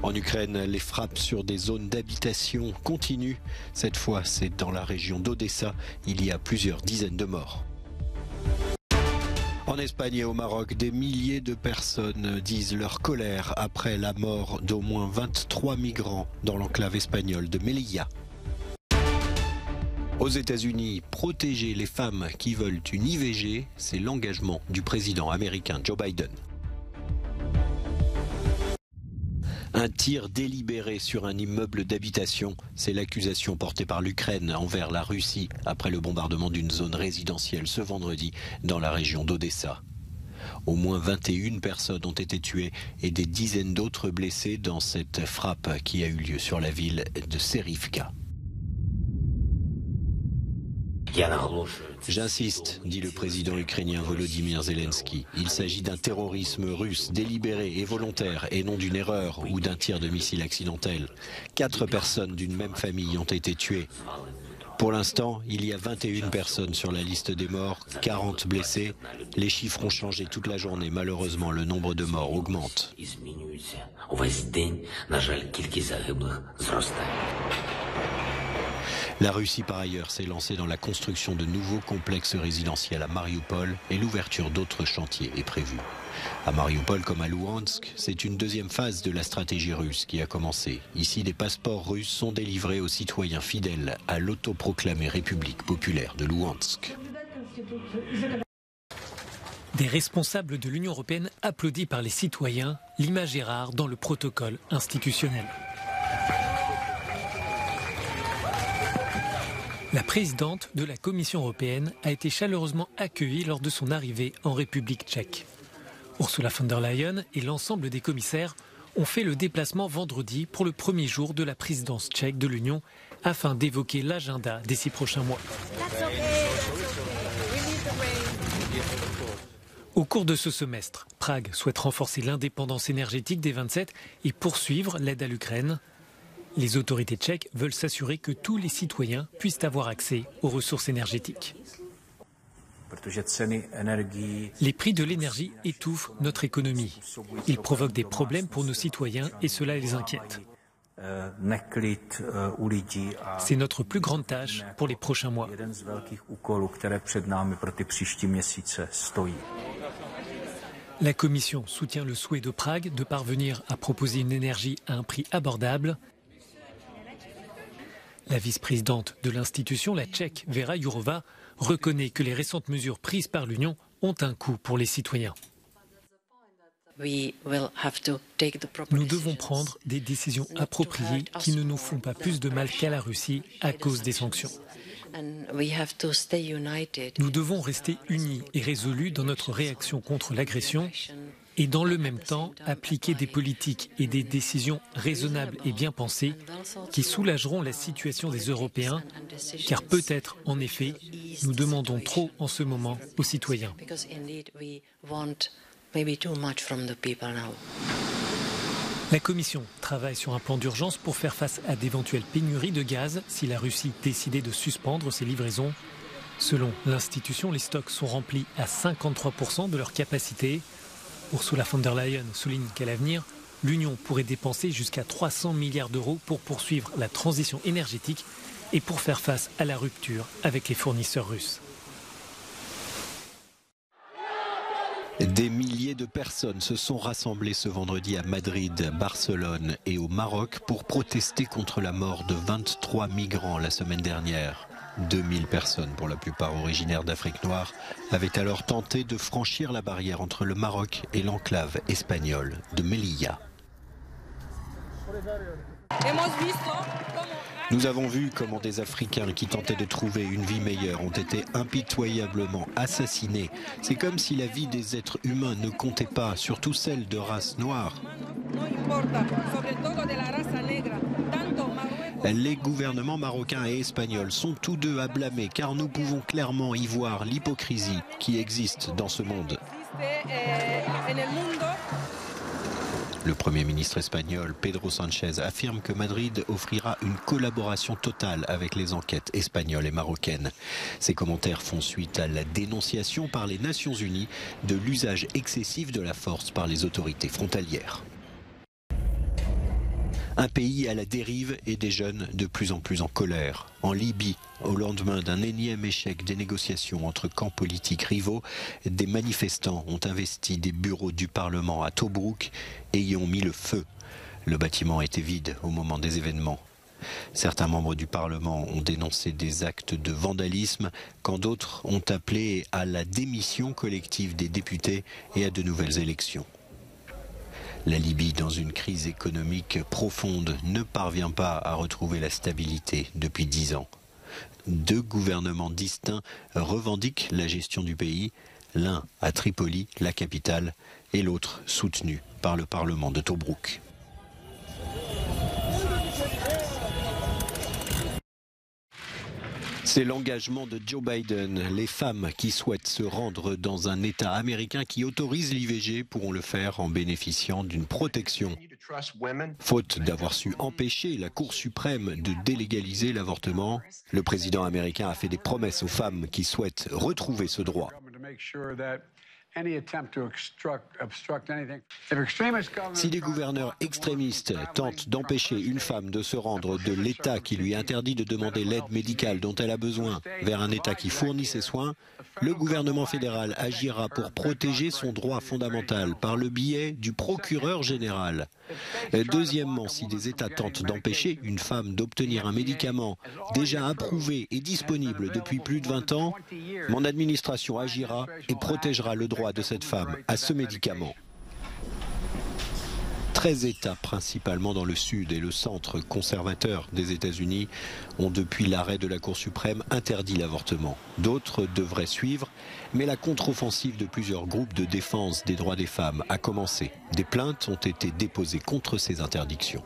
En Ukraine, les frappes sur des zones d'habitation continuent. Cette fois, c'est dans la région d'Odessa. Il y a plusieurs dizaines de morts. En Espagne et au Maroc, des milliers de personnes disent leur colère après la mort d'au moins 23 migrants dans l'enclave espagnole de Melilla. Aux États-Unis, protéger les femmes qui veulent une IVG, c'est l'engagement du président américain Joe Biden. Un tir délibéré sur un immeuble d'habitation, c'est l'accusation portée par l'Ukraine envers la Russie après le bombardement d'une zone résidentielle ce vendredi dans la région d'Odessa. Au moins 21 personnes ont été tuées et des dizaines d'autres blessées dans cette frappe qui a eu lieu sur la ville de Serivka. J'insiste, dit le président ukrainien Volodymyr Zelensky. Il s'agit d'un terrorisme russe délibéré et volontaire et non d'une erreur ou d'un tir de missile accidentel. 4 personnes d'une même famille ont été tuées. Pour l'instant, il y a 21 personnes sur la liste des morts, 40 blessés. Les chiffres ont changé toute la journée. Malheureusement, le nombre de morts augmente. La Russie, par ailleurs, s'est lancée dans la construction de nouveaux complexes résidentiels à Mariupol et l'ouverture d'autres chantiers est prévue. À Mariupol comme à Louhansk, c'est une deuxième phase de la stratégie russe qui a commencé. Ici, des passeports russes sont délivrés aux citoyens fidèles à l'autoproclamée République populaire de Louhansk. Des responsables de l'Union européenne applaudis par les citoyens, l'image est rare dans le protocole institutionnel. La présidente de la Commission européenne a été chaleureusement accueillie lors de son arrivée en République tchèque. Ursula von der Leyen et l'ensemble des commissaires ont fait le déplacement vendredi pour le premier jour de la présidence tchèque de l'Union afin d'évoquer l'agenda des 6 prochains mois. Au cours de ce semestre, Prague souhaite renforcer l'indépendance énergétique des 27 et poursuivre l'aide à l'Ukraine. Les autorités tchèques veulent s'assurer que tous les citoyens puissent avoir accès aux ressources énergétiques. Les prix de l'énergie étouffent notre économie. Ils provoquent des problèmes pour nos citoyens et cela les inquiète. C'est notre plus grande tâche pour les prochains mois. La Commission soutient le souhait de Prague de parvenir à proposer une énergie à un prix abordable. La vice-présidente de l'institution, la Tchèque Věra Jourová, reconnaît que les récentes mesures prises par l'Union ont un coût pour les citoyens. Nous devons prendre des décisions appropriées qui ne nous font pas plus de mal qu'à la Russie à cause des sanctions. Nous devons rester unis et résolus dans notre réaction contre l'agression et dans le même temps appliquer des politiques et des décisions raisonnables et bien pensées qui soulageront la situation des Européens, car peut-être, en effet, nous demandons trop en ce moment aux citoyens. La Commission travaille sur un plan d'urgence pour faire face à d'éventuelles pénuries de gaz si la Russie décidait de suspendre ses livraisons. Selon l'institution, les stocks sont remplis à 53% de leur capacité. Ursula von der Leyen souligne qu'à l'avenir, l'Union pourrait dépenser jusqu'à 300 milliards d'euros pour poursuivre la transition énergétique et pour faire face à la rupture avec les fournisseurs russes. Des milliers de personnes se sont rassemblées ce vendredi à Madrid, Barcelone et au Maroc pour protester contre la mort de 23 migrants la semaine dernière. 2000 personnes, pour la plupart originaires d'Afrique noire, avaient alors tenté de franchir la barrière entre le Maroc et l'enclave espagnole de Melilla. Nous avons vu comment des Africains qui tentaient de trouver une vie meilleure ont été impitoyablement assassinés. C'est comme si la vie des êtres humains ne comptait pas, surtout celle de race noire. Les gouvernements marocains et espagnols sont tous deux à blâmer car nous pouvons clairement y voir l'hypocrisie qui existe dans ce monde. Le Premier ministre espagnol Pedro Sánchez affirme que Madrid offrira une collaboration totale avec les enquêtes espagnoles et marocaines. Ces commentaires font suite à la dénonciation par les Nations Unies de l'usage excessif de la force par les autorités frontalières. Un pays à la dérive et des jeunes de plus en plus en colère. En Libye, au lendemain d'un énième échec des négociations entre camps politiques rivaux, des manifestants ont investi des bureaux du Parlement à Tobrouk et y ont mis le feu. Le bâtiment était vide au moment des événements. Certains membres du Parlement ont dénoncé des actes de vandalisme, quand d'autres ont appelé à la démission collective des députés et à de nouvelles élections. La Libye, dans une crise économique profonde, ne parvient pas à retrouver la stabilité depuis 10 ans. 2 gouvernements distincts revendiquent la gestion du pays, l'un à Tripoli, la capitale, et l'autre soutenu par le Parlement de Tobrouk. C'est l'engagement de Joe Biden. Les femmes qui souhaitent se rendre dans un État américain qui autorise l'IVG pourront le faire en bénéficiant d'une protection. Faute d'avoir su empêcher la Cour suprême de délégaliser l'avortement, le président américain a fait des promesses aux femmes qui souhaitent retrouver ce droit. Si des gouverneurs extrémistes tentent d'empêcher une femme de se rendre de l'État qui lui interdit de demander l'aide médicale dont elle a besoin vers un État qui fournit ses soins, le gouvernement fédéral agira pour protéger son droit fondamental par le biais du procureur général. Deuxièmement, si des États tentent d'empêcher une femme d'obtenir un médicament déjà approuvé et disponible depuis plus de 20 ans, mon administration agira et protégera le droit de cette femme à ce médicament. 13 États, principalement dans le sud et le centre conservateur des États-Unis, ont depuis l'arrêt de la Cour suprême interdit l'avortement. D'autres devraient suivre, mais la contre-offensive de plusieurs groupes de défense des droits des femmes a commencé. Des plaintes ont été déposées contre ces interdictions.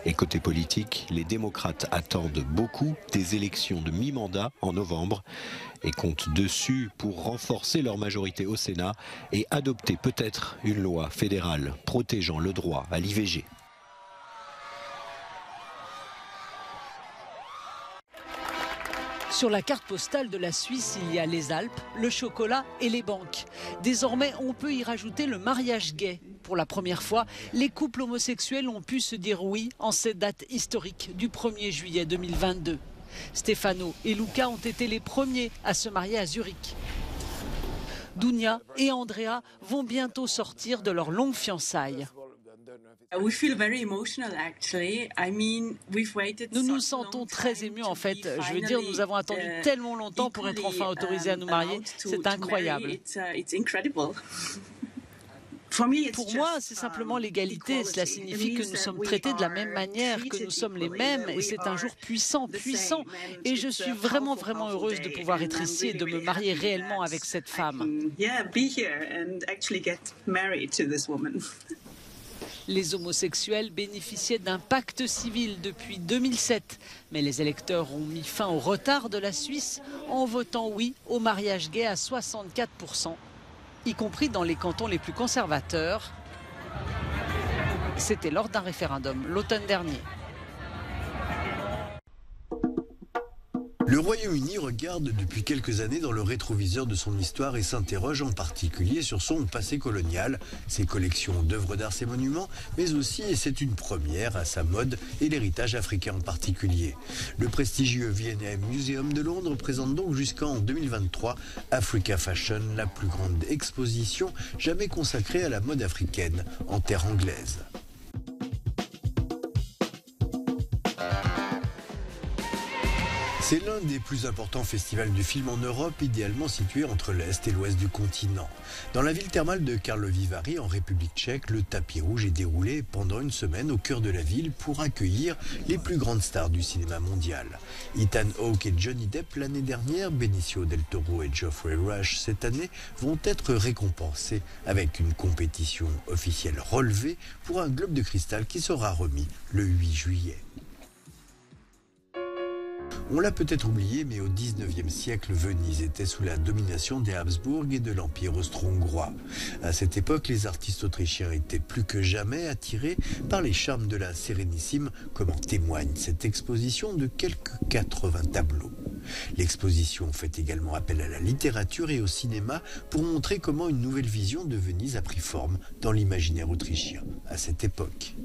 Et côté politique, les démocrates attendent beaucoup des élections de mi-mandat en novembre et comptent dessus pour renforcer leur majorité au Sénat et adopter peut-être une loi fédérale protégeant le droit à l'IVG. Sur la carte postale de la Suisse, il y a les Alpes, le chocolat et les banques. Désormais, on peut y rajouter le mariage gay. Pour la première fois, les couples homosexuels ont pu se dire oui en cette date historique du 1er juillet 2022. Stefano et Luca ont été les premiers à se marier à Zurich. Dunia et Andrea vont bientôt sortir de leur longue fiançailles. Nous nous sentons très émus en fait. Je veux dire, nous avons attendu tellement longtemps pour être enfin autorisés à nous marier. C'est incroyable. Pour moi, c'est simplement l'égalité. Cela signifie que nous sommes traités de la même manière, que nous sommes les mêmes. Et c'est un jour puissant. Et je suis vraiment heureuse de pouvoir être ici et de me marier réellement avec cette femme. Les homosexuels bénéficiaient d'un pacte civil depuis 2007. Mais les électeurs ont mis fin au retard de la Suisse en votant oui au mariage gay à 64%, y compris dans les cantons les plus conservateurs. C'était lors d'un référendum l'automne dernier. Le Royaume-Uni regarde depuis quelques années dans le rétroviseur de son histoire et s'interroge en particulier sur son passé colonial, ses collections d'œuvres d'art, ses monuments, mais aussi, et c'est une première, à sa mode et l'héritage africain en particulier. Le prestigieux V&A Museum de Londres présente donc jusqu'en 2023 Africa Fashion, la plus grande exposition jamais consacrée à la mode africaine en terre anglaise. C'est l'un des plus importants festivals du film en Europe, idéalement situé entre l'Est et l'Ouest du continent. Dans la ville thermale de Karlovy Vary, en République tchèque, le tapis rouge est déroulé pendant une semaine au cœur de la ville pour accueillir les plus grandes stars du cinéma mondial. Ethan Hawke et Johnny Depp l'année dernière, Benicio del Toro et Geoffrey Rush cette année vont être récompensés avec une compétition officielle relevée pour un globe de cristal qui sera remis le 8 juillet. On l'a peut-être oublié, mais au XIXe siècle, Venise était sous la domination des Habsbourg et de l'Empire austro-hongrois. À cette époque, les artistes autrichiens étaient plus que jamais attirés par les charmes de la Sérénissime, comme en témoigne cette exposition de quelques 80 tableaux. L'exposition fait également appel à la littérature et au cinéma pour montrer comment une nouvelle vision de Venise a pris forme dans l'imaginaire autrichien à cette époque.